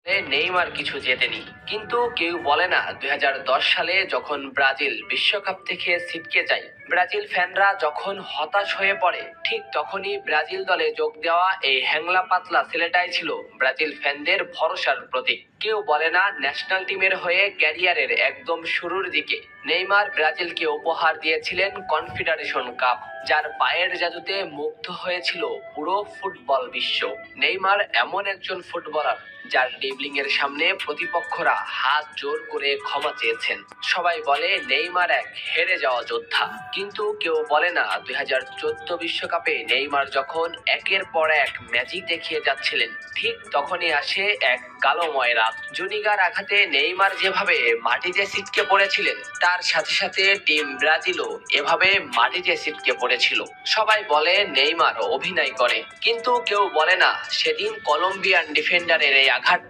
Neymar কিছু জেতেনি, কিন্তু কেউ বলে না 2010 সালে যখন ব্রাজিল বিশ্বকাপ থেকে ছিটকে যায়, ব্রাজিল ফ্যানরা যখন হতাশ হয়ে পড়ে, ঠিক তখনই ব্রাজিল দলে যোগ দেওয়া এই হ্যাংলা পাতলা ছেলেটাই ছিল ব্রাজিল ফ্যানদের ভরসার প্রতীক। কেউ বলে না ন্যাশনাল টিমের হয়ে ক্যারিয়ারের একদম শুরুর দিকে নেইমার ব্রাজিলকে উপহার দিয়েছিলেন কনফেডারেশন কাপ, যার পায়ের জাদুতে মুগ্ধ হয়েছিল পুরো ফুটবল বিশ্ব। নেইমার এমন একজন ফুটবলার যার ড্রিবলিং এর সামনে প্রতিপক্ষরা হাত জোর করে ক্ষমা চেয়েছেন। সবাই বলে নেইমার এক হেরে যাওয়া যোদ্ধা, কিন্তু কেউ বলে না 2014 বিশ্বকাপে নেইমার যখন একের পর এক ম্যাজিক দেখিয়ে যাচ্ছিলেন, ঠিক তখনই আসে এক কালোময় রাত। জুনিগার আঘাতে নেইমার যেভাবে মাটিতে ছিটকে পড়েছিলেন, তার সাথে সাথে টিম ব্রাজিলও এভাবে মাটিতে ছিটকে পড়েছিল। সবাই বলে নেইমার অভিনয় করে, কিন্তু কেউ বলে না সেদিন কলম্বিয়ান ডিফেন্ডারের এই আঘাতটা